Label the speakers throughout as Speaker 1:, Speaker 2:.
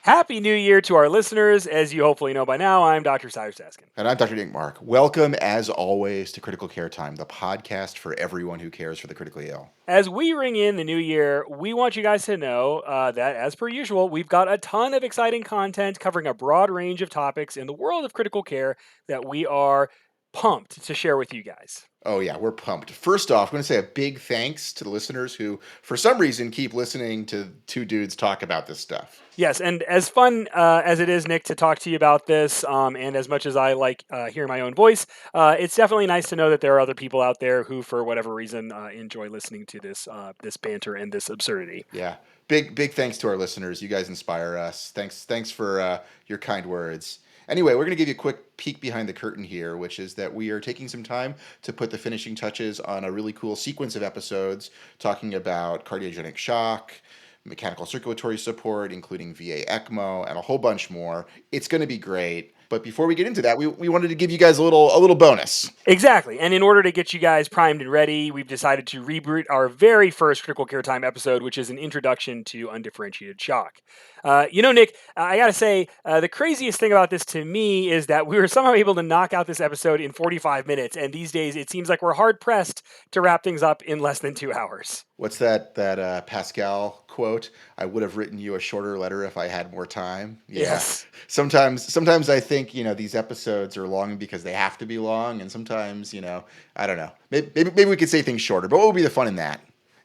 Speaker 1: Happy New Year to our listeners. As you hopefully know by now, I'm Dr. Cyrus Askin.
Speaker 2: And I'm Dr. Nick Mark. Welcome, as always, to Critical Care Time, the podcast for everyone who cares for the critically ill.
Speaker 1: As we ring in the new year, we want you guys to know that, as per usual, we've got a ton of exciting content covering a broad range of topics in the world of critical care that we are pumped to share with you guys.
Speaker 2: Oh, yeah, we're pumped. First off, I'm going to say a big thanks to the listeners who, for some reason, keep listening to two dudes talk about this stuff.
Speaker 1: Yes, and as fun as it is, Nick, to talk to you about this, and as much as I like hearing my own voice, it's definitely nice to know that there are other people out there who, for whatever reason, enjoy listening to this banter and this absurdity.
Speaker 2: Yeah, big thanks to our listeners. You guys inspire us. Thanks for your kind words. Anyway, we're going to give you a quick peek behind the curtain here, which is that we are taking some time to put the finishing touches on a really cool sequence of episodes talking about cardiogenic shock, mechanical circulatory support, including VA ECMO, and a whole bunch more. It's going to be great. But before we get into that, we wanted to give you guys a little bonus.
Speaker 1: Exactly. And in order to get you guys primed and ready, we've decided to reboot our very first Critical Care Time episode, which is an introduction to undifferentiated shock. Nick, I got to say, the craziest thing about this to me is that we were somehow able to knock out this episode in 45 minutes. And these days, it seems like we're hard pressed to wrap things up in less than 2 hours.
Speaker 2: What's that Pascal quote? I would have written you a shorter letter if I had more time. Yeah.
Speaker 1: Yes.
Speaker 2: Sometimes I think these episodes are long because they have to be long, and sometimes I don't know. Maybe we could say things shorter. But what would be the fun in that?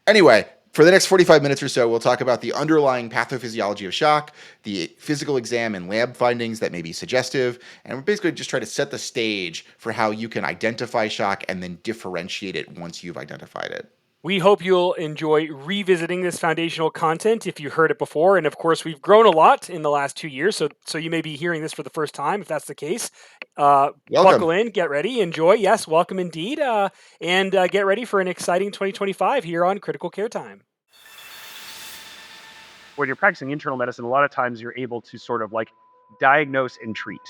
Speaker 2: Anyway, for the next 45 minutes or so, we'll talk about the underlying pathophysiology of shock, the physical exam and lab findings that may be suggestive, and we're basically just try to set the stage for how you can identify shock and then differentiate it once you've identified it.
Speaker 1: We hope you'll enjoy revisiting this foundational content if you heard it before. And of course, we've grown a lot in the last 2 years, so you may be hearing this for the first time if that's the case. Buckle in, get ready, enjoy. Yes, welcome indeed. And get ready for an exciting 2025 here on Critical Care Time.
Speaker 3: When you're practicing internal medicine, a lot of times you're able to sort of like diagnose and treat.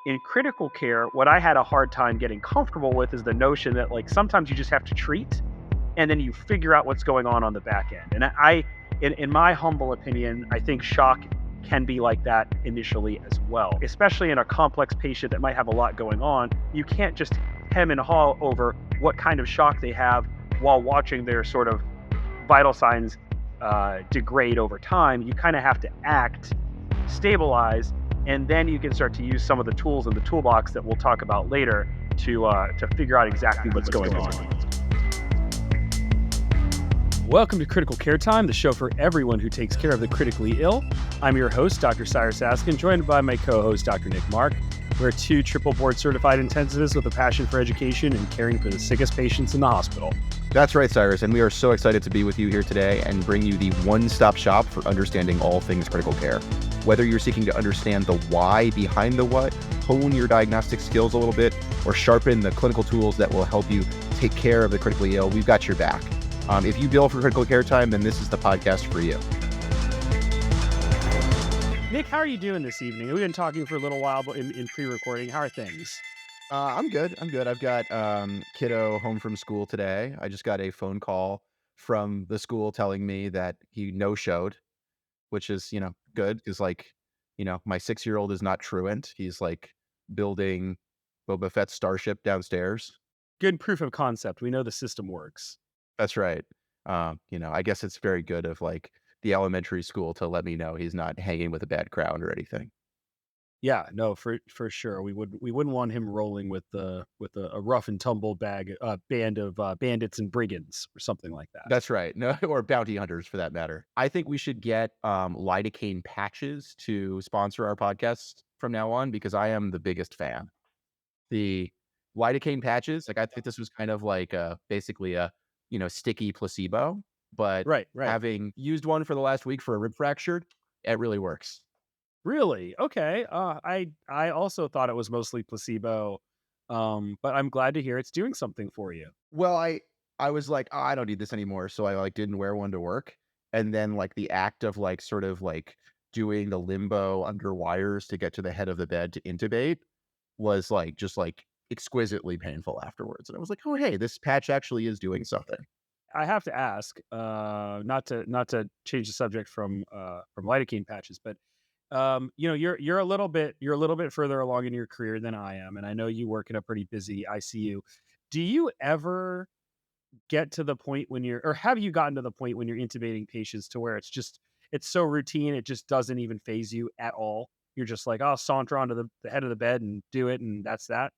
Speaker 3: In critical care, what I had a hard time getting comfortable with is the notion that like sometimes you just have to treat and then you figure out what's going on the back end. And in my humble opinion, I think shock can be like that initially as well, especially in a complex patient that might have a lot going on. You can't just hem and haw over what kind of shock they have while watching their sort of vital signs degrade over time. You kind of have to act, stabilize, and then you can start to use some of the tools in the toolbox that we'll talk about later to figure out exactly what's going on.
Speaker 1: Welcome to Critical Care Time, the show for everyone who takes care of the critically ill. I'm your host, Dr. Cyrus Askin, joined by my co-host, Dr. Nick Mark. We're two triple board certified intensivists with a passion for education and caring for the sickest patients in the hospital.
Speaker 4: That's right, Cyrus, and we are so excited to be with you here today and bring you the one-stop shop for understanding all things critical care. Whether you're seeking to understand the why behind the what, hone your diagnostic skills a little bit, or sharpen the clinical tools that will help you take care of the critically ill, we've got your back. If you bill for Critical Care Time, then this is the podcast for you.
Speaker 1: Nick, how are you doing this evening? We've been talking for a little while in pre-recording. How are things?
Speaker 4: I'm good. I've got kiddo home from school today. I just got a phone call from the school telling me that he no-showed, which is, good because, my 6-year-old is not truant. He's, building Boba Fett's starship downstairs.
Speaker 1: Good proof of concept. We know the system works.
Speaker 4: That's right. I guess it's very good of, the elementary school to let me know he's not hanging with a bad crowd or anything.
Speaker 1: Yeah, no, for sure. We wouldn't want him rolling with a rough and tumble band of bandits and brigands or something like that.
Speaker 4: That's right. No, or bounty hunters for that matter. I think we should get lidocaine patches to sponsor our podcast from now on because I am the biggest fan. The lidocaine patches, I think this was kind of like basically a sticky placebo, but
Speaker 1: right.
Speaker 4: Having used one for the last week for a rib fracture, it really works.
Speaker 1: Really? Okay. I also thought it was mostly placebo, but I'm glad to hear it's doing something for you.
Speaker 4: Well, I was like, oh, I don't need this anymore, so I didn't wear one to work, and then the act of sort of doing the limbo under wires to get to the head of the bed to intubate was just exquisitely painful afterwards, and I was like, oh hey, this patch actually is doing something.
Speaker 1: I have to ask, not to change the subject from lidocaine patches, but
Speaker 3: you're a little bit further along in your career than I am, and I know you work in a pretty busy ICU. Do you ever get to the point when or have you gotten to the point when you're intubating patients to where it's so routine, it just doesn't even phase you at all? You're just like, "I'll saunter onto the head of the bed and do it, and that's that."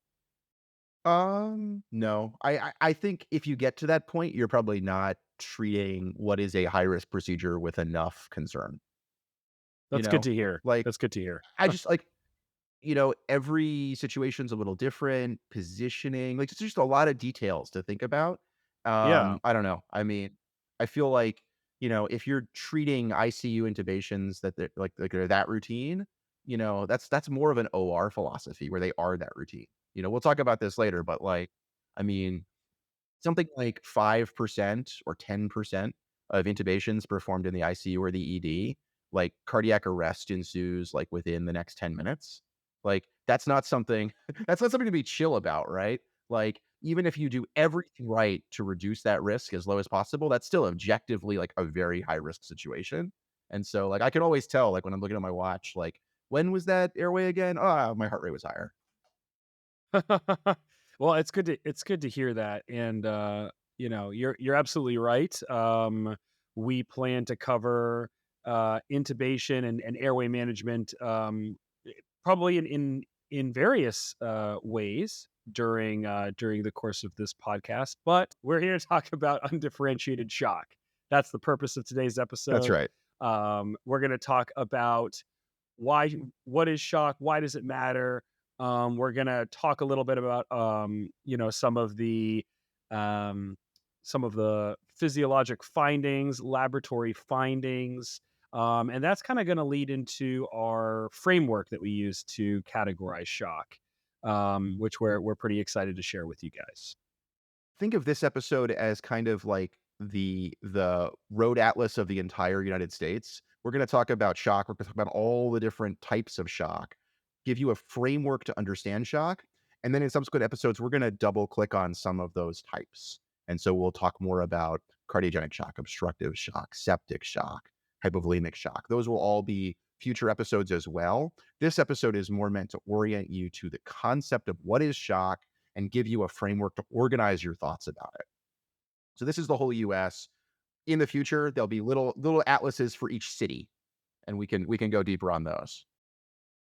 Speaker 4: No. I think if you get to that point, you're probably not treating what is a high risk procedure with enough concern. You
Speaker 3: That's good
Speaker 4: know,
Speaker 3: to hear.
Speaker 4: like
Speaker 3: That's good to hear.
Speaker 4: I just like every situation's a little different, positioning, like, it's just a lot of details to think about.
Speaker 3: Yeah.
Speaker 4: I don't know. I mean, I feel like, if you're treating ICU intubations that they're that routine, that's more of an OR philosophy where they are that routine. We'll talk about this later, but I mean, something like 5% or 10% of intubations performed in the ICU or the ED, like, cardiac arrest ensues, like, within the next 10 minutes. Like, that's not something that's not something to be chill about, right? Like, even if you do everything right to reduce that risk as low as possible, that's still objectively, like, a very high risk situation. And so, like, I can always tell, like, when I'm looking at my watch, like, "When was that airway again? Oh, my heart rate was higher."
Speaker 3: Well, it's good to hear that, and, you're absolutely right. We plan to cover, intubation and airway management, probably in various, ways during the course of this podcast, but we're here to talk about undifferentiated shock. That's the purpose of today's
Speaker 4: That's
Speaker 3: episode.
Speaker 4: right.
Speaker 3: We're gonna talk about why what is shock? Why does it matter? We're gonna talk a little bit about um, some of the physiologic findings, laboratory findings, and that's kind of going to lead into our framework that we use to categorize shock, which we're pretty excited to share with you guys.
Speaker 4: Think of this episode as kind of like the road atlas of the entire United States. We're going to talk about shock. We're going to talk about all the different types of shock, give you a framework to understand shock. And then in subsequent episodes, we're going to double click on some of those types. And so we'll talk more about cardiogenic shock, obstructive shock, septic shock, hypovolemic shock. Those will all be future episodes as well. This episode is more meant to orient you to the concept of what is shock and give you a framework to organize your thoughts about it. So this is the whole US. In the future, there'll be little atlases for each city, and we can go deeper on those.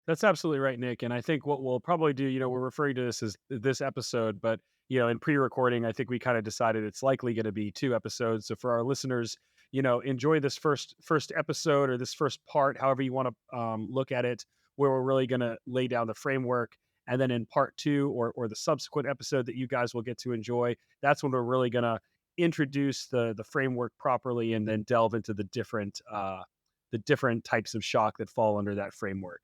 Speaker 3: That's absolutely right, Nick. And I think what we'll probably do, we're referring to this as this episode, but in pre-recording, I think we kind of decided it's likely going to be two episodes. So for our listeners, enjoy this first episode or this first part, however you want to look at it, where we're really going to lay down the framework. And then in part two or the subsequent episode that you guys will get to enjoy, that's when we're really going to introduce the framework properly and then delve into the different types of shock that fall under that framework.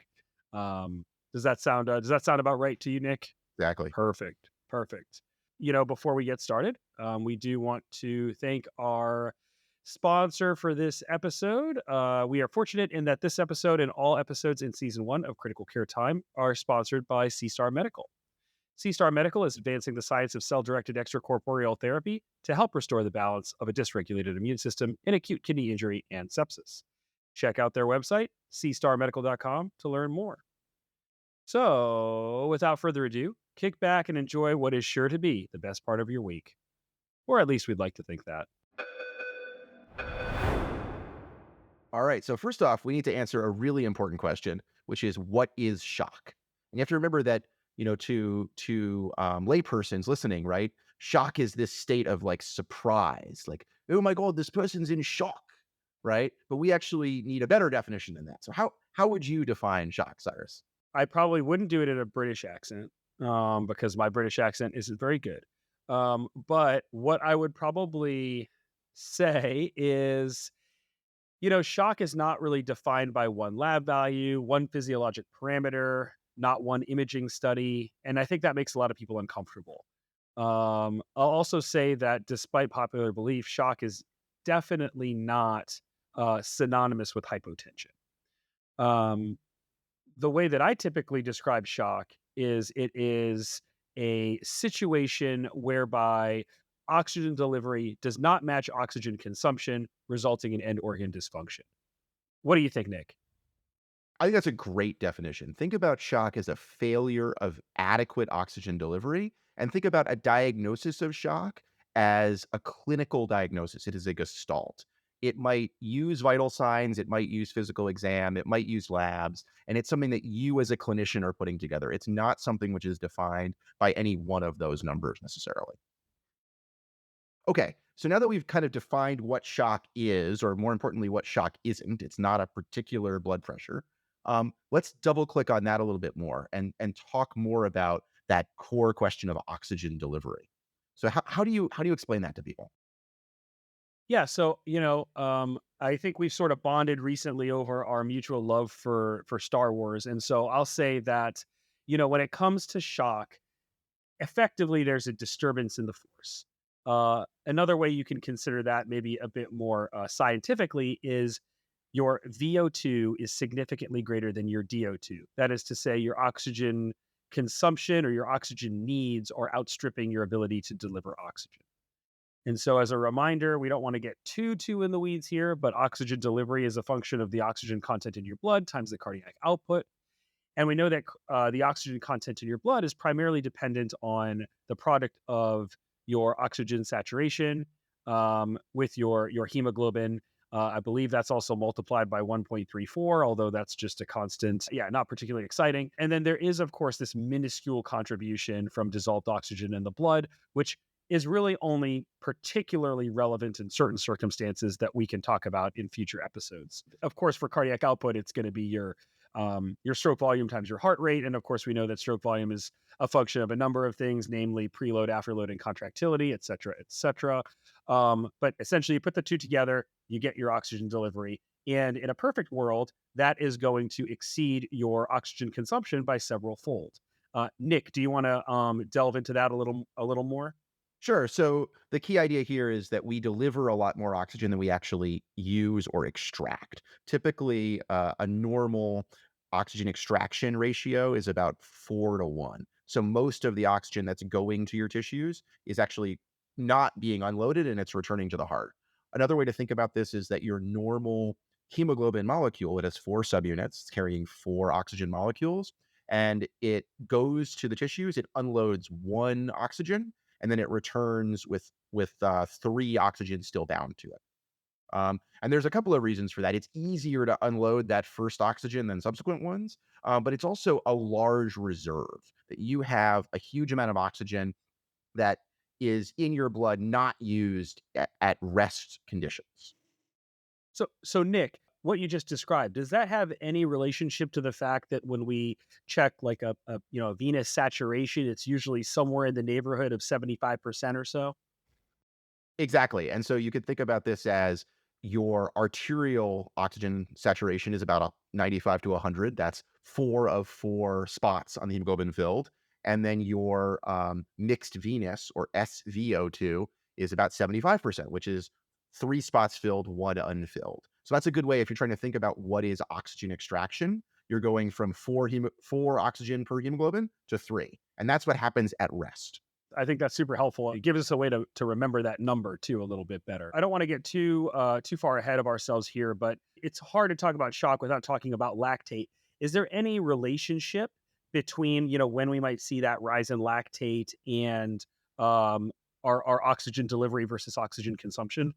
Speaker 3: Does that sound about right to you, Nick?
Speaker 4: Exactly.
Speaker 3: Perfect. Perfect. Before we get started, we do want to thank our sponsor for this episode. We are fortunate in that this episode and all episodes in season one of Critical Care Time are sponsored by C-Star Medical. C-Star Medical is advancing the science of cell-directed extracorporeal therapy to help restore the balance of a dysregulated immune system in acute kidney injury and sepsis. Check out their website, cstarmedical.com, to learn more. So, without further ado, kick back and enjoy what is sure to be the best part of your week. Or at least we'd like to think that.
Speaker 4: All right. So first off, we need to answer a really important question, which is what is shock? And you have to remember that, to laypersons listening, right? Shock is this state of like surprise, like, oh my God, this person's in shock, right? But we actually need a better definition than that. So how would you define shock, Cyrus?
Speaker 3: I probably wouldn't do it in a British accent because my British accent isn't very good. But what I would probably say is, shock is not really defined by one lab value, one physiologic parameter, not one imaging study. And I think that makes a lot of people uncomfortable. I'll also say that despite popular belief, shock is definitely not synonymous with hypotension. Um, the way that I typically describe shock is it is a situation whereby oxygen delivery does not match oxygen consumption, resulting in end organ dysfunction. What do you think, Nick?
Speaker 4: I think that's a great definition. Think about shock as a failure of adequate oxygen delivery, and think about a diagnosis of shock as a clinical diagnosis. It is a gestalt. It might use vital signs, it might use physical exam, it might use labs, and it's something that you as a clinician are putting together. It's not something which is defined by any one of those numbers necessarily. Okay, so now that we've kind of defined what shock is, or more importantly, what shock isn't, it's not a particular blood pressure. Let's double click on that a little bit more and talk more about that core question of oxygen delivery. So how do you explain that to people?
Speaker 3: Yeah, so I think we've sort of bonded recently over our mutual love for Star Wars, and so I'll say that when it comes to shock, effectively there's a disturbance in the force. Another way you can consider that, maybe a bit more scientifically, is your VO2 is significantly greater than your DO2. That is to say, your oxygen consumption or your oxygen needs are outstripping your ability to deliver oxygen. And so, as a reminder, we don't want to get too in the weeds here, but oxygen delivery is a function of the oxygen content in your blood times the cardiac output. And we know that the oxygen content in your blood is primarily dependent on the product of your oxygen saturation with your hemoglobin. I believe that's also multiplied by 1.34, although that's just a constant. Yeah, not particularly exciting. And then there is, of course, this minuscule contribution from dissolved oxygen in the blood, which is really only particularly relevant in certain circumstances that we can talk about in future episodes. Of course, for cardiac output, it's going to be your stroke volume times your heart rate. And of course, we know that stroke volume is a function of a number of things, namely preload, afterload, and contractility, et cetera, et cetera. But essentially, you put the two together, you get your oxygen delivery. And in a perfect world, that is going to exceed your oxygen consumption by several fold. Nick, do you want to delve into that a little more?
Speaker 4: Sure. So the key idea here is that we deliver a lot more oxygen than we actually use or extract. Typically, a normal oxygen extraction ratio is about 4 to 1. So most of the oxygen that's going to your tissues is actually not being unloaded and it's returning to the heart. Another way to think about this is that your normal hemoglobin molecule, it has 4 subunits, it's carrying 4 oxygen molecules, and it goes to the tissues, it unloads 1 oxygen, and then it returns with 3 oxygen still bound to it. And there's a couple of reasons for that. It's easier to unload that first oxygen than subsequent ones, but it's also a large reserve that you have a huge amount of oxygen that is in your blood, not used at rest conditions.
Speaker 3: So Nick, what you just described, does that have any relationship to the fact that when we check like a venous saturation, it's usually somewhere in the neighborhood of 75% or so?
Speaker 4: Exactly. And so you could think about this as your arterial oxygen saturation is about 95 to 100. That's 4 of 4 spots on the hemoglobin filled. And then your mixed venous or SVO2 is about 75%, which is 3 spots filled, 1 unfilled. So that's a good way if you're trying to think about what is oxygen extraction. You're going from 4 oxygen per hemoglobin to 3. And that's what happens at rest.
Speaker 3: I think that's super helpful. It gives us a way to remember that number too a little bit better. I don't want to get too far ahead of ourselves here, but it's hard to talk about shock without talking about lactate. Is there any relationship between when we might see that rise in lactate and our oxygen delivery versus oxygen consumption?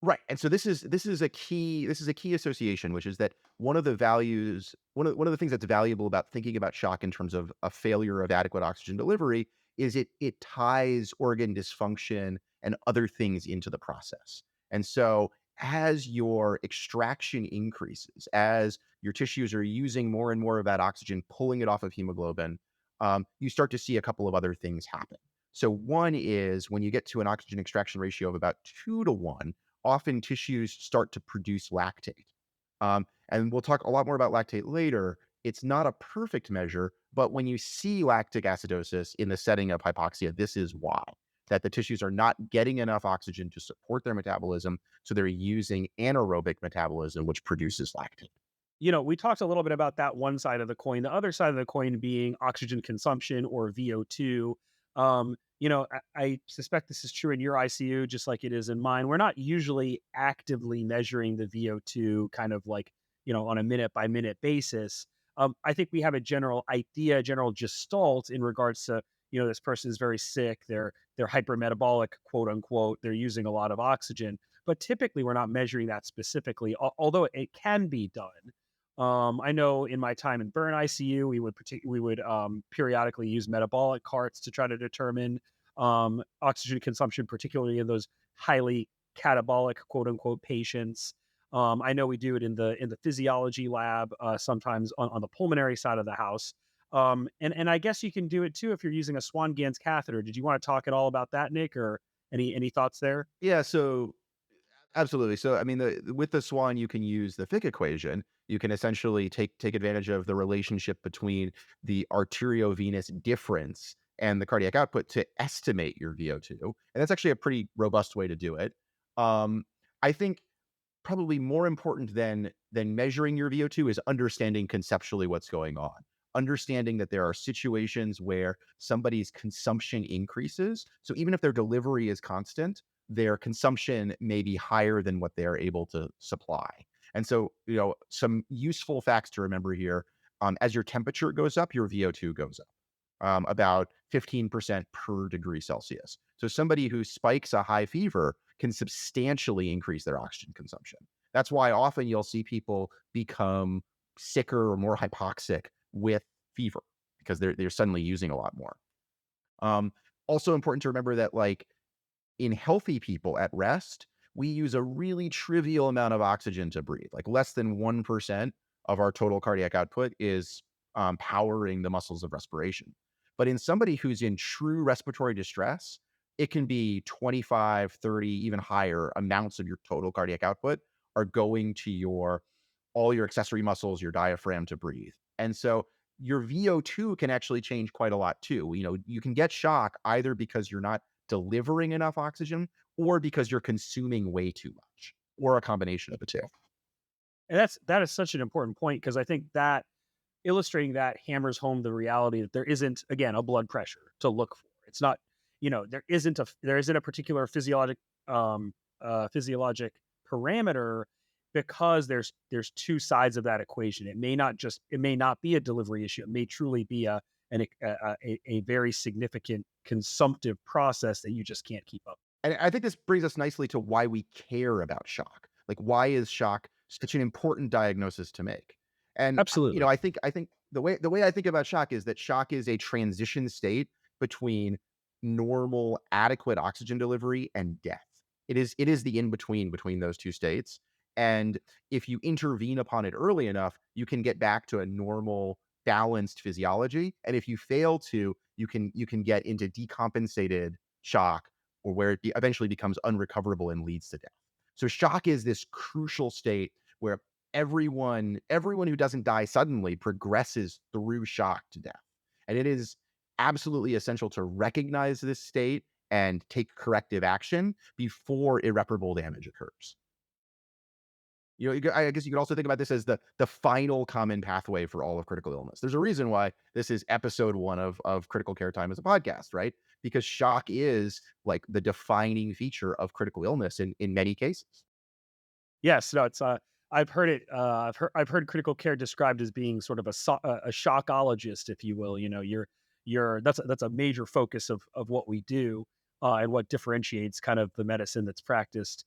Speaker 4: Right. And so this is a key association, which is that one of the things that's valuable about thinking about shock in terms of a failure of adequate oxygen delivery is it ties organ dysfunction and other things into the process. And so as your extraction increases, as your tissues are using more and more of that oxygen, pulling it off of hemoglobin, you start to see a couple of other things happen. So one is when you get to an oxygen extraction ratio of about 2 to 1, often tissues start to produce lactate. And we'll talk a lot more about lactate later. It's not a perfect measure, but when you see lactic acidosis in the setting of hypoxia, this is why. That the tissues are not getting enough oxygen to support their metabolism, so they're using anaerobic metabolism, which produces lactate.
Speaker 3: We talked a little bit about that one side of the coin, the other side of the coin being oxygen consumption or VO2. I suspect this is true in your ICU, just like it is in mine. We're not usually actively measuring the VO2 kind of like on a minute by minute basis. I think we have a general idea, general gestalt in regards to, this person is very sick. They're hypermetabolic, quote unquote. They're using a lot of oxygen, but typically we're not measuring that specifically, although it can be done. I know in my time in burn ICU, we would periodically use metabolic carts to try to determine oxygen consumption, particularly in those highly catabolic, quote unquote, patients. I know we do it in the physiology lab, sometimes on the pulmonary side of the house. And I guess you can do it too if you're using a Swan-Ganz catheter. Did you want to talk at all about that, Nick, or any thoughts there?
Speaker 4: Yeah, so absolutely. So, I mean, with the Swan, you can use the Fick equation. You can essentially take advantage of the relationship between the arteriovenous difference and the cardiac output to estimate your VO2, and that's actually a pretty robust way to do it. I think probably more important than measuring your VO2 is understanding conceptually what's going on. Understanding that there are situations where somebody's consumption increases. So even if their delivery is constant, their consumption may be higher than what they're able to supply. And so, some useful facts to remember here, as your temperature goes up, your VO2 goes up. About 15% per degree Celsius. So somebody who spikes a high fever can substantially increase their oxygen consumption. That's why often you'll see people become sicker or more hypoxic with fever because they're suddenly using a lot more. Um, Also important to remember that, like, in healthy people at rest, we use a really trivial amount of oxygen to breathe. Like less than 1% of our total cardiac output is powering the muscles of respiration. But in somebody who's in true respiratory distress, it can be 25, 30, even higher amounts of your total cardiac output are going to all your accessory muscles, your diaphragm to breathe. And so your VO2 can actually change quite a lot too. You can get shock either because you're not delivering enough oxygen or because you're consuming way too much, or a combination of the two.
Speaker 3: And that is such an important point, because I think that illustrating that hammers home the reality that there isn't, again, a blood pressure to look for. It's not, there isn't a particular physiologic parameter, because there's two sides of that equation. It may not be a delivery issue. It may truly be a very significant consumptive process that you just can't keep up.
Speaker 4: And I think this brings us nicely to why we care about shock. Like, why is shock such an important diagnosis to make? And
Speaker 3: Absolutely.
Speaker 4: I think the way I think about shock is that shock is a transition state between normal, adequate oxygen delivery and death. It is the in between those two states. And if you intervene upon it early enough, you can get back to a normal, balanced physiology. And if you fail to, you can get into decompensated shock, or where it eventually becomes unrecoverable and leads to death. So shock is this crucial state where everyone who doesn't die suddenly progresses through shock to death. And it is absolutely essential to recognize this state and take corrective action before irreparable damage occurs. I guess you could also think about this as the final common pathway for all of critical illness. There's a reason why this is episode 1 of Critical Care Time as a podcast, right? Because shock is like the defining feature of critical illness in many cases.
Speaker 3: Yes, no, it's I've heard it. I've heard critical care described as being sort of a shockologist, if you will. You're that's a major focus of what we do, and what differentiates kind of the medicine that's practiced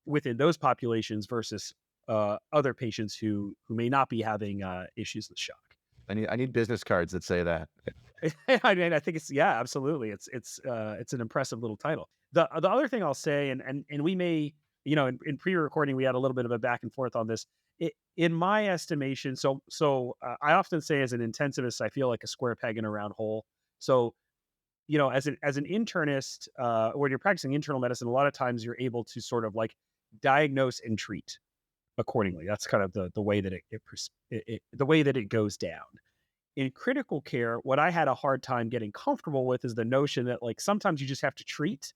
Speaker 3: within those populations versus other patients who may not be having issues with shock.
Speaker 4: I need business cards that say that.
Speaker 3: I mean, I think yeah, absolutely. It's an impressive little title. The other thing I'll say, and we may, in pre-recording, we had a little bit of a back and forth on this. In my estimation, I often say, as an intensivist, I feel like a square peg in a round hole. So, as an internist, when you're practicing internal medicine, a lot of times you're able to sort of like diagnose and treat accordingly. That's kind of the way that the way that it goes down. In critical care, what I had a hard time getting comfortable with is the notion that, like, sometimes you just have to treat,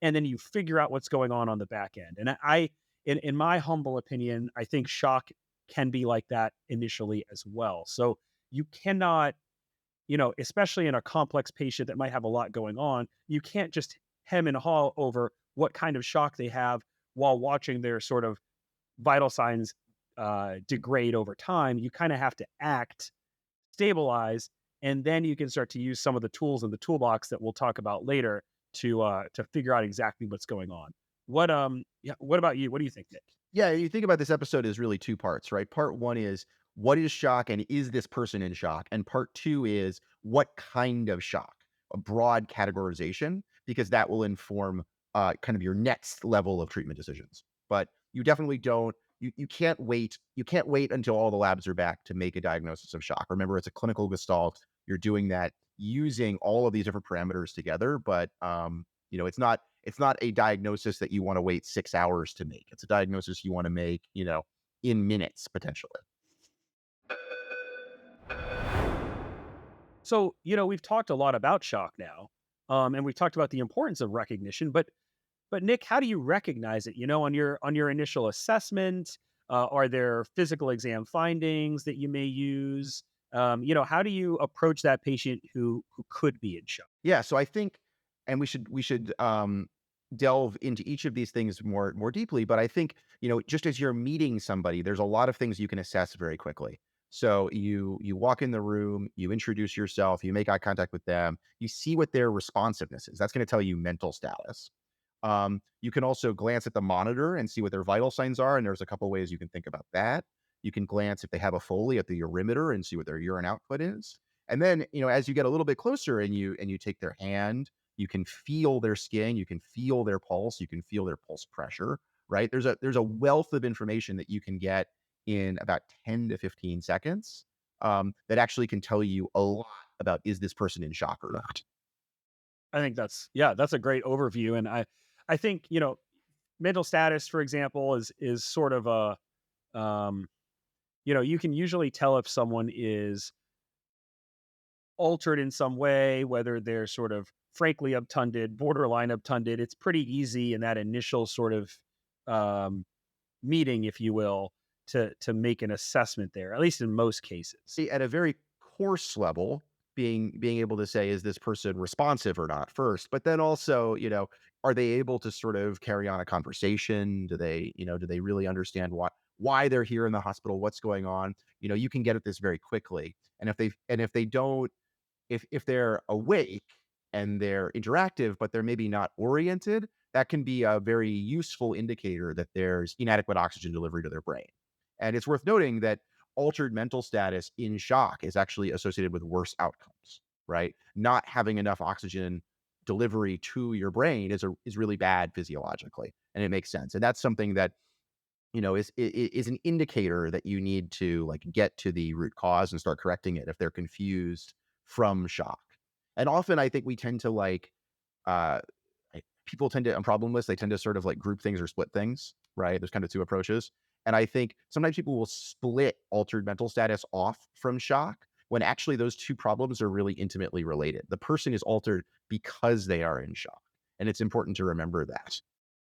Speaker 3: and then you figure out what's going on the back end. And in my humble opinion, I think shock can be like that initially as well. So you cannot, especially in a complex patient that might have a lot going on, you can't just hem and haw over what kind of shock they have while watching their sort of vital signs degrade over time, you kind of have to act, stabilize, and then you can start to use some of the tools in the toolbox that we'll talk about later to figure out exactly what's going on. What about you? What do you think, Nick?
Speaker 4: Yeah, you think about this episode is really two parts, right? Part one is what is shock and is this person in shock? And part two is what kind of shock? A broad categorization, because that will inform kind of your next level of treatment decisions. But you definitely don't, you can't wait. You can't wait until all the labs are back to make a diagnosis of shock. Remember, it's a clinical gestalt. You're doing that using all of these different parameters together, but it's not a diagnosis that you want to wait 6 hours to make. It's a diagnosis you want to make, in minutes potentially.
Speaker 3: So, we've talked a lot about shock now, and we've talked about the importance of recognition. But Nick, how do you recognize it? On your initial assessment, are there physical exam findings that you may use? How do you approach that patient who could be in shock?
Speaker 4: Yeah, so I think, and we should delve into each of these things more deeply. But I think, just as you're meeting somebody, there's a lot of things you can assess very quickly. So you walk in the room, you introduce yourself, you make eye contact with them, you see what their responsiveness is. That's going to tell you mental status. You can also glance at the monitor and see what their vital signs are, and there's a couple ways you can think about that. You can glance if they have a Foley at the urimeter and see what their urine output is. And then, as you get a little bit closer and you take their hand, you can feel their skin, you can feel their pulse, you can feel their pulse pressure, right? There's a wealth of information that you can get in about 10 to 15 seconds that actually can tell you a lot about is this person in shock or not.
Speaker 3: I think that's a great overview, and I think mental status, for example, is sort of um, you can usually tell if someone is altered in some way, whether they're sort of frankly obtunded, borderline obtunded. It's pretty easy in that initial sort of um, meeting, if you will, to make an assessment there, at least in most cases.
Speaker 4: At a very coarse level, being able to say, is this person responsive or not first, but then also, are they able to sort of carry on a conversation? Do they really understand why they're here in the hospital, what's going on? You can get at this very quickly. And if they don't, if they're awake and they're interactive, but they're maybe not oriented, that can be a very useful indicator that there's inadequate oxygen delivery to their brain. And it's worth noting that altered mental status in shock is actually associated with worse outcomes, right? Not having enough oxygen delivery to your brain is really bad physiologically, and it makes sense. And that's something that is an indicator that you need to like get to the root cause and start correcting it if they're confused from shock. And often I think we tend to uh people tend to, on problem lists, they tend to sort of like group things or split things, right? There's kind of two approaches. And I think sometimes people will split altered mental status off from shock when actually those two problems are really intimately related. The person is altered because they are in shock. And it's important to remember that.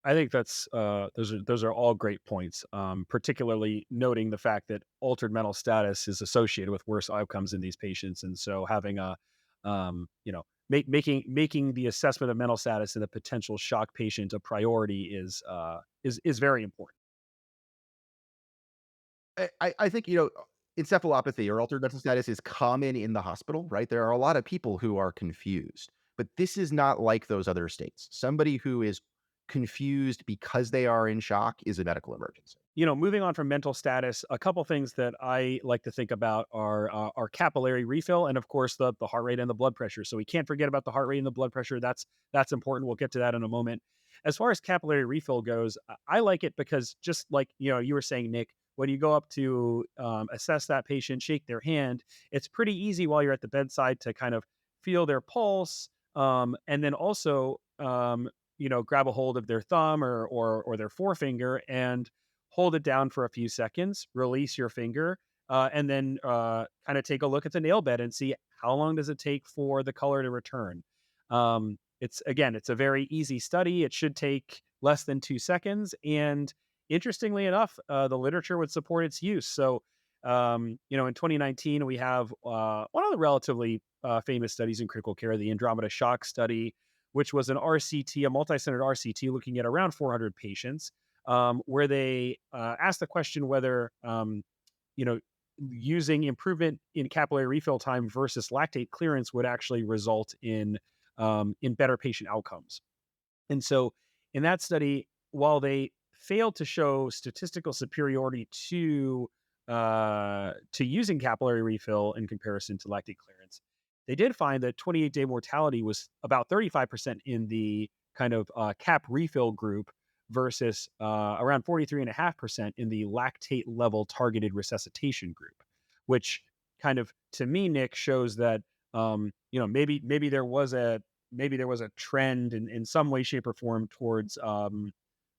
Speaker 3: I think that's those are all great points. Particularly noting the fact that altered mental status is associated with worse outcomes in these patients, and so having a making the assessment of mental status in a potential shock patient a priority is very important.
Speaker 4: I think, encephalopathy or altered mental status is common in the hospital, right? There are a lot of people who are confused, but this is not like those other states. Somebody who is confused because they are in shock is a medical emergency.
Speaker 3: Moving on from mental status, a couple things that I like to think about are capillary refill, and of course the heart rate and the blood pressure. So we can't forget about the heart rate and the blood pressure. That's important. We'll get to that in a moment. As far as capillary refill goes, I like it because just like you were saying, Nick, when you go up to assess that patient, shake their hand, it's pretty easy while you're at the bedside to kind of feel their pulse, and then also grab a hold of their thumb or their forefinger and hold it down for a few seconds, release your finger, and then kind of take a look at the nail bed and see how long does it take for the color to return. It's a very easy study. It should take less than 2 seconds. And interestingly enough, the literature would support its use. So, in 2019, we have one of the relatively famous studies in critical care, the Andromeda Shock Study, which was an RCT, a multi-centered RCT looking at around 400 patients. where they asked the question whether you know using improvement in capillary refill time versus lactate clearance would actually result in better patient outcomes. And so in that study, while they failed to show statistical superiority to using capillary refill in comparison to lactate clearance, they did find that 28-day mortality was about 35% in the kind of cap refill group versus around 43.5% in the lactate level targeted resuscitation group, which kind of to me, Nick, shows that maybe there was a trend in some way, shape, or form towards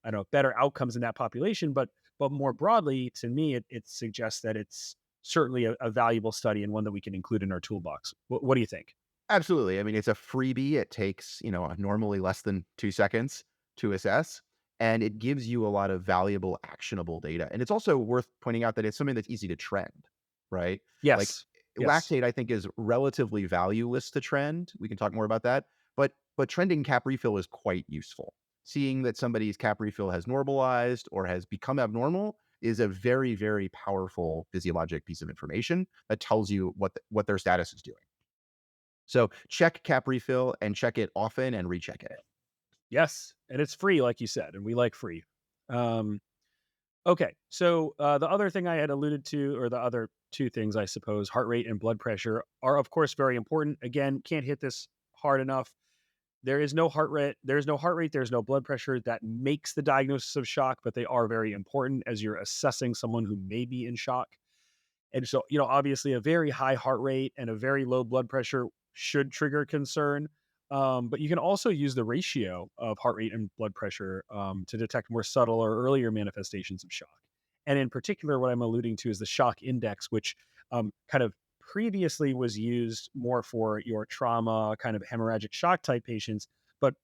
Speaker 3: I don't know, better outcomes in that population. But more broadly, to me, it suggests that it's certainly a valuable study and one that we can include in our toolbox. What do you think?
Speaker 4: Absolutely. I mean, it's a freebie. It takes, normally less than 2 seconds to assess, and it gives you a lot of valuable, actionable data. And it's also worth pointing out that it's something that's easy to trend, right? Like
Speaker 3: Yes. Yes.
Speaker 4: lactate, I think, is relatively valueless to trend. We can talk more about that. But trending cap refill is quite useful. Seeing that somebody's cap refill has normalized or has become abnormal is a very, very powerful physiologic piece of information that tells you what their status is doing. So check cap refill and check it often and recheck it.
Speaker 3: Yes. And it's free, like you said, and we like free. Um, okay. So the other thing I had alluded to, or the other two things, I suppose, heart rate and blood pressure, are of course very important. Again, can't hit this hard enough. There is no heart rate, there's no blood pressure that makes the diagnosis of shock, but they are very important as you're assessing someone who may be in shock. And so, obviously a very high heart rate and a very low blood pressure should trigger concern. But you can also use the ratio of heart rate and blood pressure to detect more subtle or earlier manifestations of shock. And in particular, what I'm alluding to is the shock index, which kind of previously was used more for your trauma, kind of hemorrhagic shock type patients. But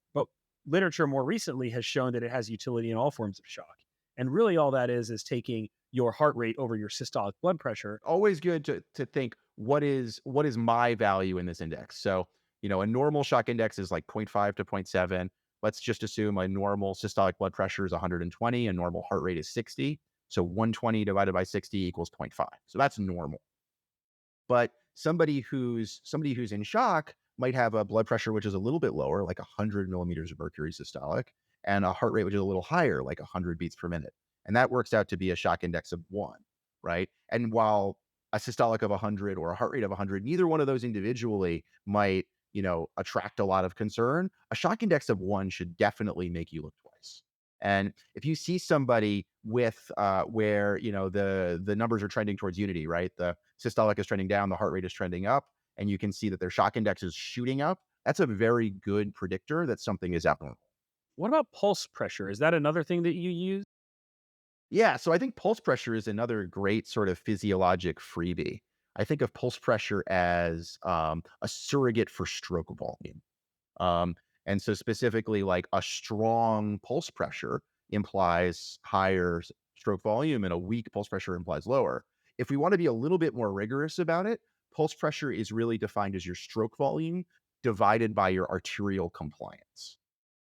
Speaker 3: literature more recently has shown that it has utility in all forms of shock. And really, all that is taking your heart rate over your systolic blood pressure.
Speaker 4: Always good to think what is my value in this index. So, a normal shock index is like 0.5 to 0.7. Let's just assume a normal systolic blood pressure is 120, a normal heart rate is 60. So 120 divided by 60 equals 0.5. So that's normal. But somebody who's in shock might have a blood pressure which is a little bit lower, like 100 millimeters of mercury systolic, and a heart rate which is a little higher, like 100 beats per minute. And that works out to be a shock index of 1, right? And while a systolic of 100 or a heart rate of 100, neither one of those individually might, attract a lot of concern. A shock index of 1 should definitely make you look twice. And if you see somebody with where the numbers are trending towards unity, right? The systolic is trending down, the heart rate is trending up, and you can see that their shock index is shooting up. That's a very good predictor that something is abnormal.
Speaker 3: What about pulse pressure? Is that another thing that you use?
Speaker 4: Yeah, so I think pulse pressure is another great sort of physiologic freebie. I think of pulse pressure as a surrogate for stroke volume. Um, and so specifically, like a strong pulse pressure implies higher stroke volume, and a weak pulse pressure implies lower. If we want to be a little bit more rigorous about it, pulse pressure is really defined as your stroke volume divided by your arterial compliance.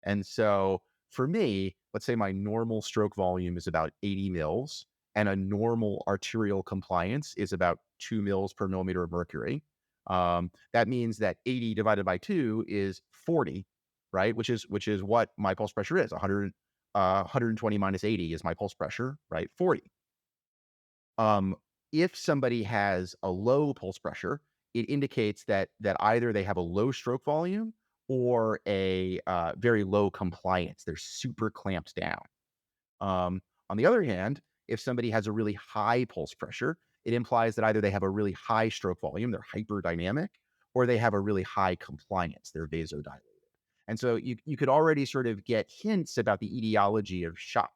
Speaker 4: And so for me, let's say my normal stroke volume is about 80 mils, and a normal arterial compliance is about 2 mils per millimeter of mercury. That means that 80 divided by 2 is 40, right? Which is what my pulse pressure is. 120 minus 80 is my pulse pressure, right? 40. Um, if somebody has a low pulse pressure, it indicates that either they have a low stroke volume or a very low compliance. They're super clamped down. On the other hand, if somebody has a really high pulse pressure, it implies that either they have a really high stroke volume, they're hyperdynamic, or they have a really high compliance, they're vasodilated. And so you could already sort of get hints about the etiology of shock.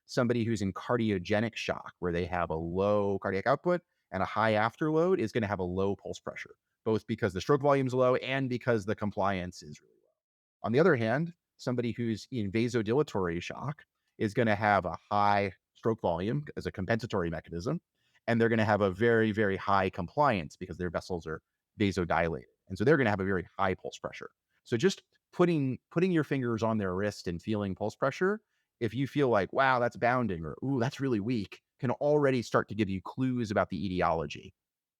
Speaker 4: Somebody who's in cardiogenic shock, where they have a low cardiac output and a high afterload, is going to have a low pulse pressure, both because the stroke volume is low and because the compliance is really low. On the other hand, somebody who's in vasodilatory shock is going to have a high stroke volume as a compensatory mechanism, and they're going to have a very, very high compliance because their vessels are vasodilated. And so they're going to have a very high pulse pressure. So just putting your fingers on their wrist and feeling pulse pressure if you feel like, wow, that's bounding, or ooh, that's really weak, can already start to give you clues about the etiology.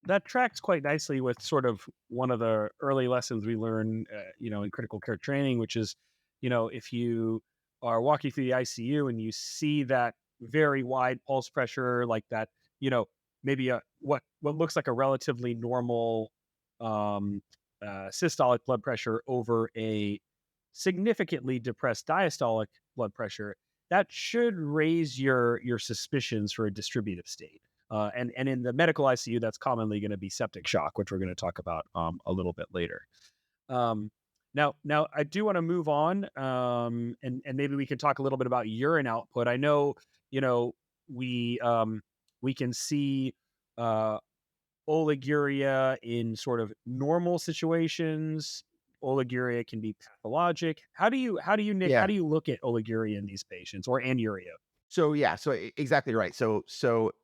Speaker 3: That tracks quite nicely with sort of one of the early lessons we learn, in critical care training, which is, if you are walking through the ICU and you see that very wide pulse pressure, like that, maybe what looks like a relatively normal systolic blood pressure over a significantly depressed diastolic blood pressure, that should raise your suspicions for a distributive state. And in the medical ICU, that's commonly going to be septic shock, which we're going to talk about a little bit later. Um, now I do want to move on, and maybe we can talk a little bit about urine output. I know, you know, we um, we can see uh, oliguria in sort of normal situations. Oliguria can be pathologic. How do you Nick? How
Speaker 4: Yeah.
Speaker 3: do you look at oliguria in these patients or anuria?
Speaker 4: So yeah, so exactly right. So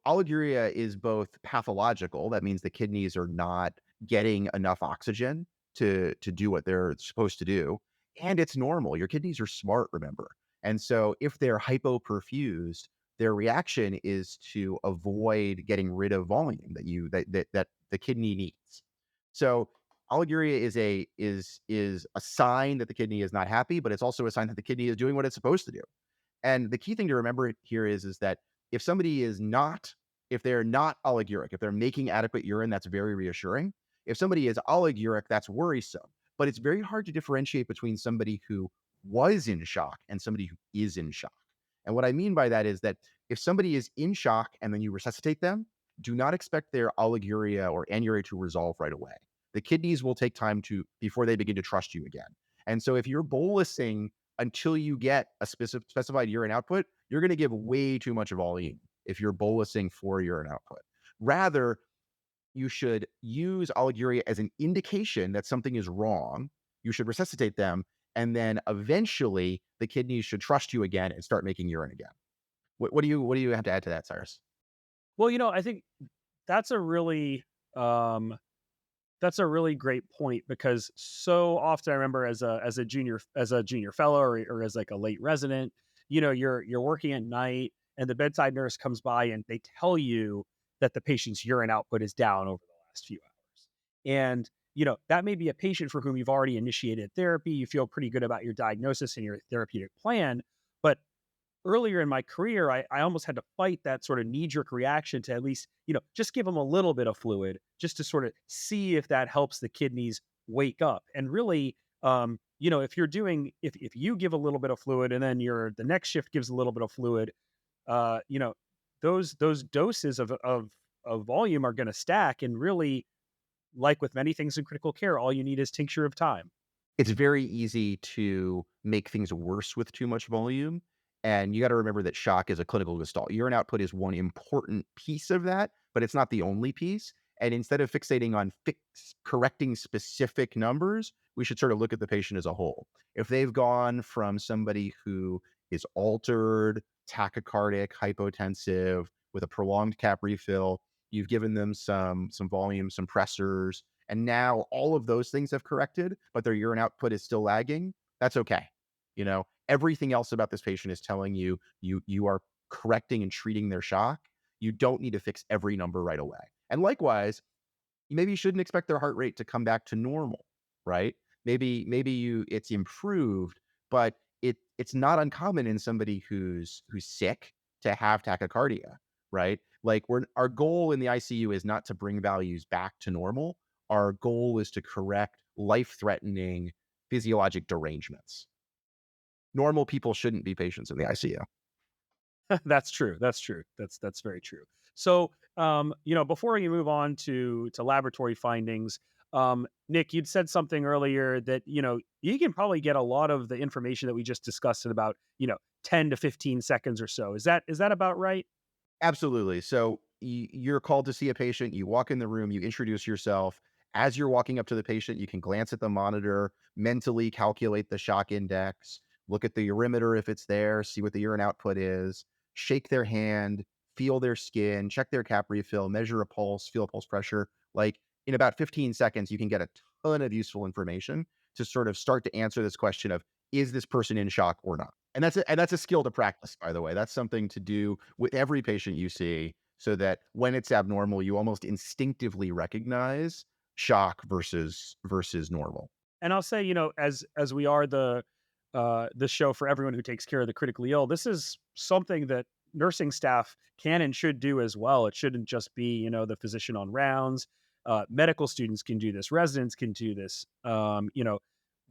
Speaker 4: oliguria is both pathological. That means the kidneys are not getting enough oxygen to do what they're supposed to do, and it's normal. Your kidneys are smart, remember. And so if they're hypoperfused, their reaction is to avoid getting rid of volume that the kidney needs. So oliguria is a sign that the kidney is not happy, but it's also a sign that the kidney is doing what it's supposed to do. And the key thing to remember here is that if somebody is not, if they're not oliguric, if they're making adequate urine, that's very reassuring. If somebody is oliguric, that's worrisome. But it's very hard to differentiate between somebody who was in shock and somebody who is in shock. And what I mean by that is that if somebody is in shock and then you resuscitate them, do not expect their oliguria or anuria to resolve right away. The kidneys will take time to before they begin to trust you again. And so if you're bolusing until you get a specified urine output, you're going to give way too much volume if you're bolusing for urine output. Rather, you should use oliguria as an indication that something is wrong. You should resuscitate them, and then eventually the kidneys should trust you again and start making urine again. What do you have to add to that, Cyrus?
Speaker 3: Well, I think that's a really um, that's a really great point because so often I remember as a junior fellow or as like a late resident, you're working at night and the bedside nurse comes by and they tell you that the patient's urine output is down over the last few hours. And that may be a patient for whom you've already initiated therapy. You feel pretty good about your diagnosis and your therapeutic plan, but earlier in my career, I almost had to fight that sort of knee jerk reaction to at least, just give them a little bit of fluid just to sort of see if that helps the kidneys wake up. And really, if you give a little bit of fluid and then the next shift gives a little bit of fluid, uh, you know, those doses of volume are going to stack. And really, like with many things in critical care, all you need is tincture of time.
Speaker 4: It's very easy to make things worse with too much volume. And you got to remember that shock is a clinical gestalt. Urine output is one important piece of that, but it's not the only piece. And instead of fixating on correcting specific numbers, we should sort of look at the patient as a whole. If they've gone from somebody who is altered, tachycardic, hypotensive, with a prolonged cap refill, you've given them some volume, some pressors, and now all of those things have corrected, but their urine output is still lagging, that's okay. Everything else about this patient is telling you are correcting and treating their shock. You don't need to fix every number right away. And likewise, maybe you shouldn't expect their heart rate to come back to normal, right? Maybe it's improved, but it's not uncommon in somebody who's sick to have tachycardia, right? Like our goal in the ICU is not to bring values back to normal. Our goal is to correct life-threatening physiologic derangements. Normal people shouldn't be patients in the ICU.
Speaker 3: That's true. That's true. That's very true. So, before we move on to laboratory findings, Nick, you'd said something earlier that you can probably get a lot of the information that we just discussed in about 10 to 15 seconds or so. Is that about right?
Speaker 4: Absolutely. So you're called to see a patient. You walk in the room, you introduce yourself. As you're walking up to the patient, you can glance at the monitor, mentally calculate the shock index, look at the urimeter if it's there, see what the urine output is, shake their hand, feel their skin, check their cap refill, measure a pulse, feel a pulse pressure. Like in about 15 seconds, you can get a ton of useful information to sort of start to answer this question of, is this person in shock or not? And that's a skill to practice, by the way. That's something to do with every patient you see, so that when it's abnormal, you almost instinctively recognize shock versus normal.
Speaker 3: And I'll say, as we are the show for everyone who takes care of the critically ill, this is something that nursing staff can and should do as well. It shouldn't just be, the physician on rounds. Medical students can do this. Residents can do this.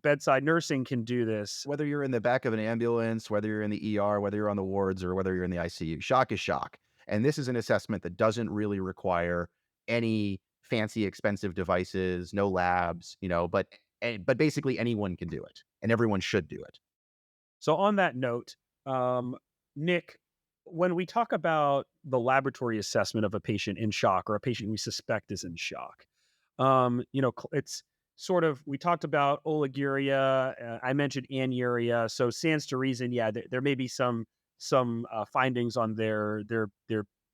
Speaker 3: Bedside nursing can do this.
Speaker 4: Whether you're in the back of an ambulance, whether you're in the ER, whether you're on the wards, or whether you're in the ICU, shock is shock. And this is an assessment that doesn't really require any fancy, expensive devices, no labs, but basically anyone can do it, and everyone should do it.
Speaker 3: So on that note, Nick, when we talk about the laboratory assessment of a patient in shock or a patient we suspect is in shock, it's sort of, we talked about oliguria. I mentioned anuria. So stands to reason, yeah, there may be some findings on their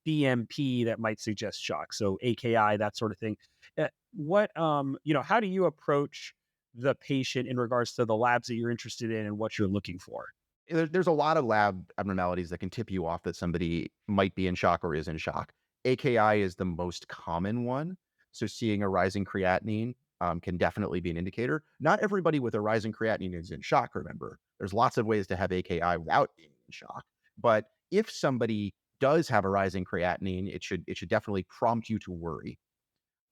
Speaker 3: BMP that might suggest shock. So AKI, that sort of thing. How do you approach the patient in regards to the labs that you're interested in and what you're looking for?
Speaker 4: There's a lot of lab abnormalities that can tip you off that somebody might be in shock or is in shock. AKI is the most common one. So seeing a rising creatinine can definitely be an indicator. Not everybody with a rising creatinine is in shock, remember. There's lots of ways to have AKI without being in shock. But if somebody does have a rising creatinine, it should definitely prompt you to worry.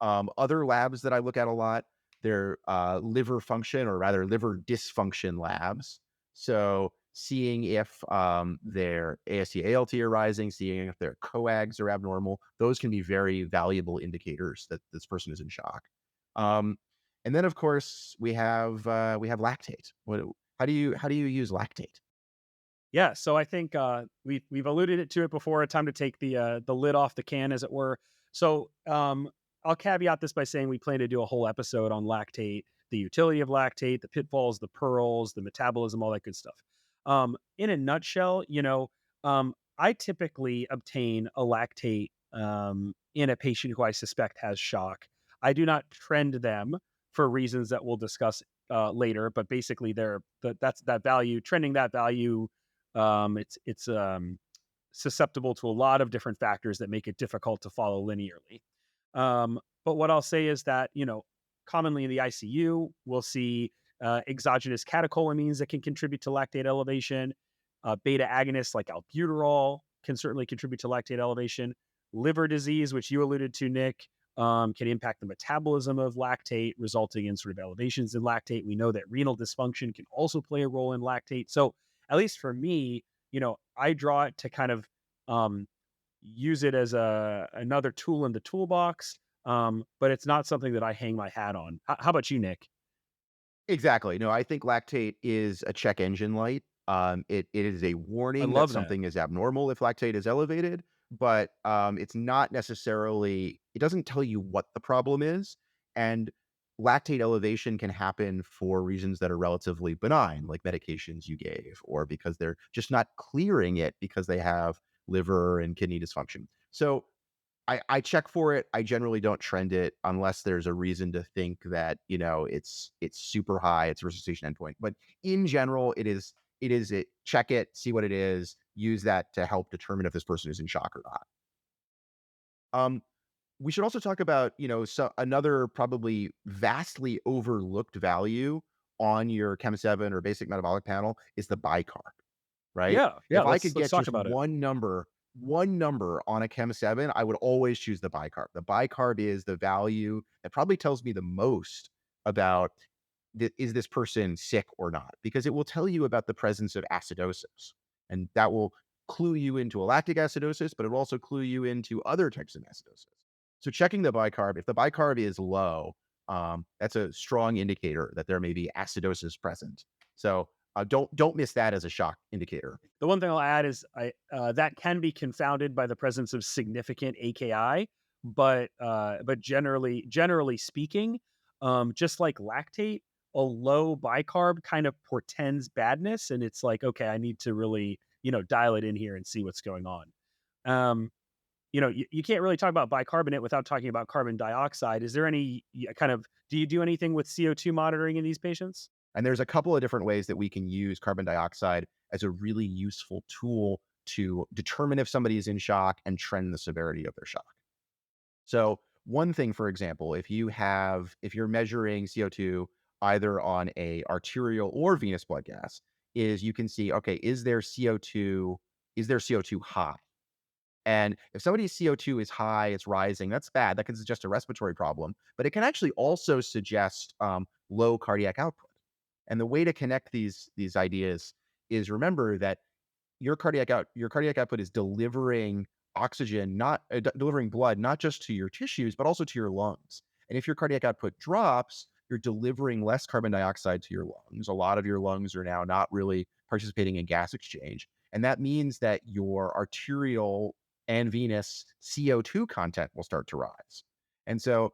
Speaker 4: Other labs that I look at a lot, they're liver function, or rather liver dysfunction labs. So seeing if their AST, ALT are rising, seeing if their coags are abnormal, those can be very valuable indicators that this person is in shock. And then, of course, we have lactate. How do you use lactate?
Speaker 3: Yeah, so I think we've alluded to it before. Time to take the lid off the can, as it were. So I'll caveat this by saying we plan to do a whole episode on lactate, the utility of lactate, the pitfalls, the pearls, the metabolism, all that good stuff. In a nutshell, I typically obtain a lactate in a patient who I suspect has shock. I do not trend them for reasons that we'll discuss later, but basically that's that value, trending that value. It's susceptible to a lot of different factors that make it difficult to follow linearly. But what I'll say is that, commonly in the ICU, we'll see exogenous catecholamines that can contribute to lactate elevation. Beta agonists like albuterol can certainly contribute to lactate elevation. Liver disease, which you alluded to, Nick, can impact the metabolism of lactate, resulting in sort of elevations in lactate. We know that renal dysfunction can also play a role in lactate. So, at least for me, I draw it to kind of um, use it as another tool in the toolbox. But it's not something that I hang my hat on. How about you, Nick?
Speaker 4: Exactly. No, I think lactate is a check engine light. It is a
Speaker 3: I
Speaker 4: warning that
Speaker 3: love that.
Speaker 4: something is abnormal if lactate is elevated, but it's not necessarily, it doesn't tell you what the problem is. And lactate elevation can happen for reasons that are relatively benign, like medications you gave, or because they're just not clearing it because they have liver and kidney dysfunction. So I check for it. I generally don't trend it unless there's a reason to think that, it's super high, it's a resuscitation endpoint. But in general, it check it, see what it is, use that to help determine if this person is in shock or not. Um, we should also talk about, so another probably vastly overlooked value on your Chem 7 or basic metabolic panel is the bicarb, right?
Speaker 3: Yeah, yeah.
Speaker 4: If I
Speaker 3: Let's
Speaker 4: could
Speaker 3: let's
Speaker 4: get
Speaker 3: talk
Speaker 4: just
Speaker 3: about it.
Speaker 4: one number on a Chem 7, I would always choose the bicarb. The bicarb is the value that probably tells me the most about is this person sick or not, because it will tell you about the presence of acidosis, and that will clue you into a lactic acidosis, but it will also clue you into other types of acidosis. So checking the bicarb, if the bicarb is low, that's a strong indicator that there may be acidosis present. So don't miss that as a shock indicator.
Speaker 3: The one thing I'll add is that can be confounded by the presence of significant AKI, but generally speaking, just like lactate, a low bicarb kind of portends badness, and it's like, okay, I need to really dial it in here and see what's going on. Um, you can't really talk about bicarbonate without talking about carbon dioxide. Is there any kind of, do you do anything with CO2 monitoring in these patients?
Speaker 4: And there's a couple of different ways that we can use carbon dioxide as a really useful tool to determine if somebody is in shock and trend the severity of their shock. So one thing, for example, if you're measuring CO2 either on a arterial or venous blood gas, is you can see, okay, is there CO2 high? And if somebody's CO2 is high, it's rising, that's bad. That can suggest a respiratory problem, but it can actually also suggest low cardiac output. And the way to connect these ideas is remember that your cardiac output is delivering oxygen, not delivering blood, not just to your tissues, but also to your lungs. And if your cardiac output drops, you're delivering less carbon dioxide to your lungs. A lot of your lungs are now not really participating in gas exchange. And that means that your arterial and venous CO2 content will start to rise. And so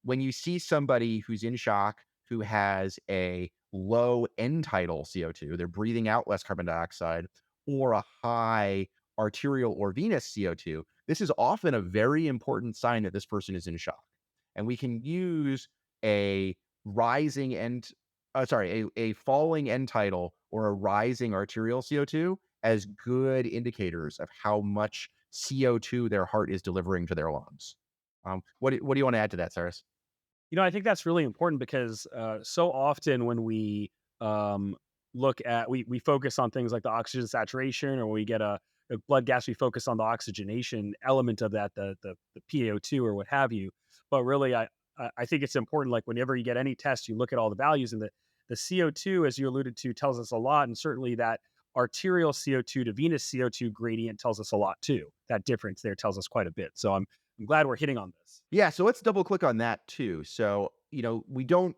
Speaker 4: when you see somebody who's in shock, who has a low end tidal CO2, they're breathing out less carbon dioxide, or a high arterial or venous CO2, this is often a very important sign that this person is in shock. And we can use a rising end, a falling end tidal or a rising arterial CO2 as good indicators of how much CO2 their heart is delivering to their lungs. What do you want to add to that, Cyrus?
Speaker 3: I think that's really important because so often when we um, look at we focus on things like the oxygen saturation, or when we get a blood gas, we focus on the oxygenation element of that, the PaO2 or what have you. But really, I think it's important. Like whenever you get any test, you look at all the values, and the CO2, as you alluded to, tells us a lot, and certainly that arterial CO2 to venous CO2 gradient tells us a lot too. That difference there tells us quite a bit. So I'm glad we're hitting on this.
Speaker 4: Yeah, so let's double click on that too. So, we don't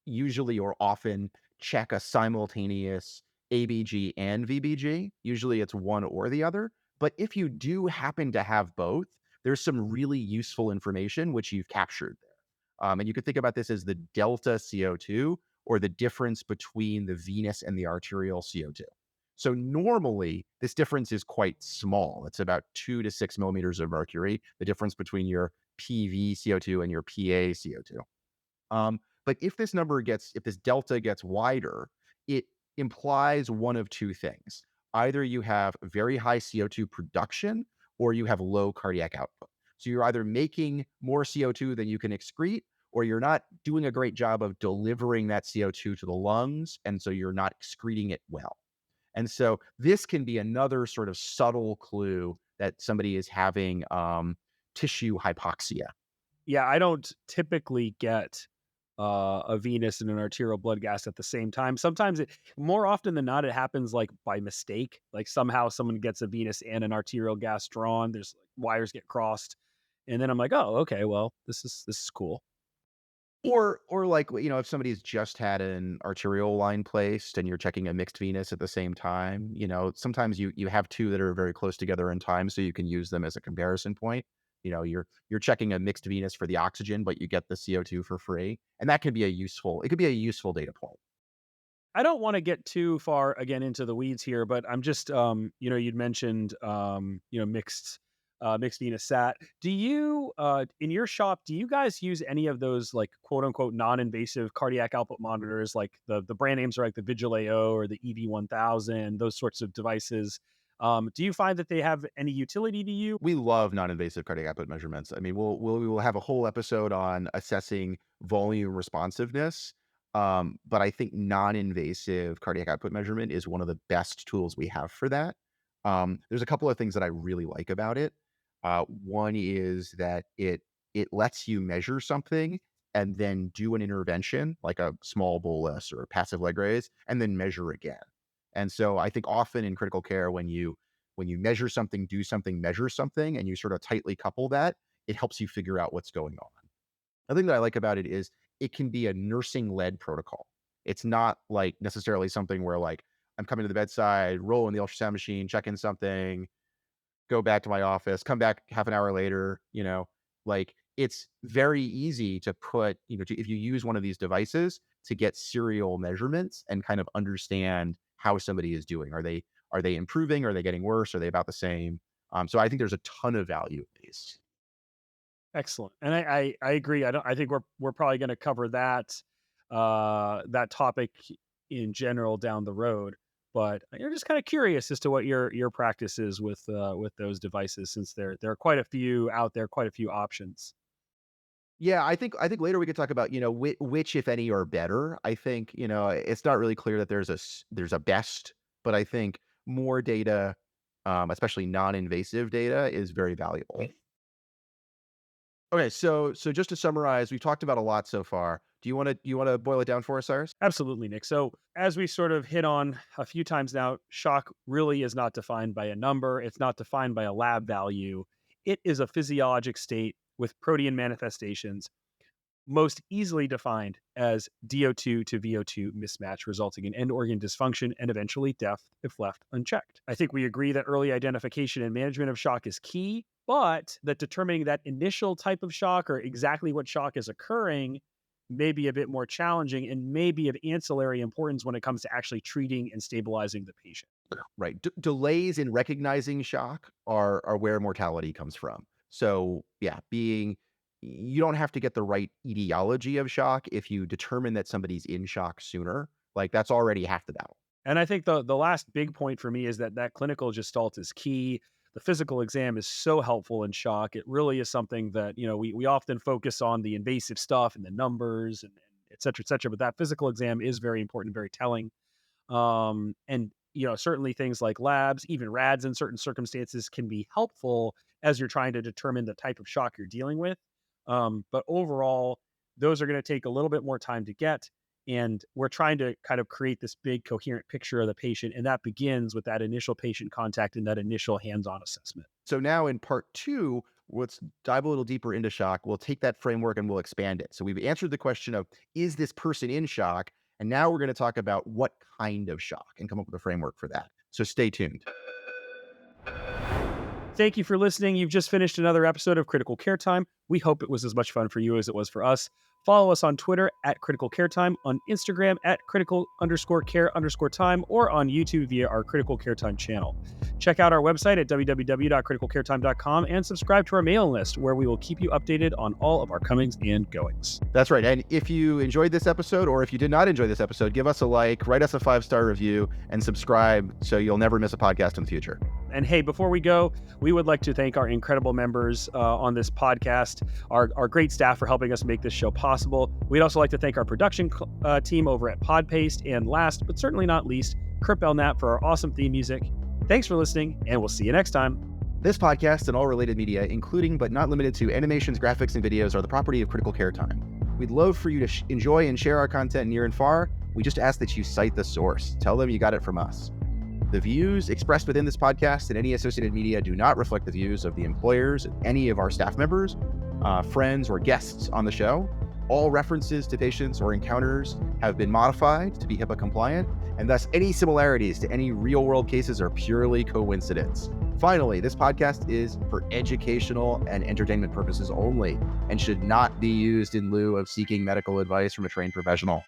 Speaker 4: usually or often check a simultaneous ABG and VBG. Usually it's one or the other. But if you do happen to have both, there's some really useful information which you've captured there. And you could think about this as the delta CO2 or the difference between the venous and the arterial CO2. So normally this difference is quite small. It's about 2 to 6 millimeters of mercury, the difference between your PV CO2 and your PA CO2. But if this delta gets wider, it implies one of two things. Either you have very high CO2 production or you have low cardiac output. So you're either making more CO2 than you can excrete, or you're not doing a great job of delivering that CO2 to the lungs. And so you're not excreting it well. And so this can be another sort of subtle clue that somebody is having tissue hypoxia.
Speaker 3: Yeah, I don't typically get a venous and an arterial blood gas at the same time. Sometimes more often than not, it happens like by mistake. Like somehow someone gets a venous and an arterial gas drawn. There's like, wires get crossed, and then I'm like, oh, okay, well, this is cool.
Speaker 4: Or like, if somebody's just had an arterial line placed and you're checking a mixed venous at the same time, sometimes you have two that are very close together in time, so you can use them as a comparison point. You're checking a mixed venous for the oxygen, but you get the CO2 for free. And that it could be a useful data point.
Speaker 3: I don't want to get too far again into the weeds here, but I'm just you'd mentioned mixed venous sat. Do you in your shop, do you guys use any of those like quote unquote non-invasive cardiac output monitors, like the brand names are like the Vigil AO or the EV1000, those sorts of devices? Do you find that they have any utility to you?
Speaker 4: We love non-invasive cardiac output measurements. I mean, we will have a whole episode on assessing volume responsiveness. But I think non-invasive cardiac output measurement is one of the best tools we have for that. There's a couple of things that I really like about it. One is that it lets you measure something and then do an intervention like a small bolus or a passive leg raise, and then measure again. And so I think often in critical care, when you measure something, do something, measure something, and you sort of tightly couple that, it helps you figure out what's going on. The thing that I like about it is it can be a nursing-led protocol. It's not like necessarily something where like I'm coming to the bedside, rolling the ultrasound machine, checking something, go back to my office, come back half an hour later, like it's very easy to put, if you use one of these devices to get serial measurements and kind of understand how somebody is doing. Are they improving? Are they getting worse? Are they about the same? So I think there's a ton of value in these.
Speaker 3: Excellent, and I agree. I think we're probably going to cover that topic in general down the road. But you're just kind of curious as to what your practice is with those devices, since there are quite a few out there, quite a few options.
Speaker 4: Yeah, I think later we could talk about, which, if any, are better. I think, it's not really clear that there's a best, but I think more data, especially non-invasive data, is very valuable. Okay, so just to summarize, we've talked about a lot so far. Do you want to boil it down for us, Cyrus?
Speaker 3: Absolutely, Nick. So, as we sort of hit on a few times now, shock really is not defined by a number. It's not defined by a lab value. It is a physiologic state with protein manifestations, most easily defined as DO2 to VO2 mismatch, resulting in end organ dysfunction and eventually death if left unchecked. I think we agree that early identification and management of shock is key, but that determining that initial type of shock or exactly what shock is occurring may be a bit more challenging and may be of ancillary importance when it comes to actually treating and stabilizing the patient.
Speaker 4: Right. Delays in recognizing shock are where mortality comes from. So, yeah, you don't have to get the right etiology of shock if you determine that somebody's in shock sooner. Like, that's already half the battle.
Speaker 3: And I think the last big point for me is that clinical gestalt is key. The physical exam is so helpful in shock. It really is something that, we often focus on the invasive stuff and the numbers and et cetera, et cetera. But that physical exam is very important, very telling. And certainly things like labs, even rads in certain circumstances can be helpful as you're trying to determine the type of shock you're dealing with. But overall, those are going to take a little bit more time to get. And we're trying to kind of create this big coherent picture of the patient. And that begins with that initial patient contact and that initial hands-on assessment.
Speaker 4: So now in part two, let's dive a little deeper into shock. We'll take that framework and we'll expand it. So we've answered the question of, is this person in shock? And now we're going to talk about what kind of shock and come up with a framework for that. So stay tuned.
Speaker 3: Thank you for listening. You've just finished another episode of Critical Care Time. We hope it was as much fun for you as it was for us. Follow us on Twitter at Critical Care Time, on Instagram at critical_care_time, or on YouTube via our Critical Care Time channel. Check out our website at www.criticalcaretime.com and subscribe to our mailing list, where we will keep you updated on all of our comings and goings.
Speaker 4: That's right. And if you enjoyed this episode, or if you did not enjoy this episode, give us a like, write us a 5-star review, and subscribe so you'll never miss a podcast in the future.
Speaker 3: And hey, before we go, we would like to thank our incredible members on this podcast, our great staff for helping us make this show possible. We'd also like to thank our production team over at Podpaste, and last but certainly not least, Kurt Belknap for our awesome theme music. Thanks for listening, and we'll see you next time.
Speaker 4: This podcast and all related media, including but not limited to animations, graphics, and videos, are the property of Critical Care Time. We'd love for you to enjoy and share our content near and far. We just ask that you cite the source. Tell them you got it from us. The views expressed within this podcast and any associated media do not reflect the views of the employers, any of our staff members, friends, or guests on the show. All references to patients or encounters have been modified to be HIPAA compliant, and thus any similarities to any real-world cases are purely coincidence. Finally, this podcast is for educational and entertainment purposes only and should not be used in lieu of seeking medical advice from a trained professional.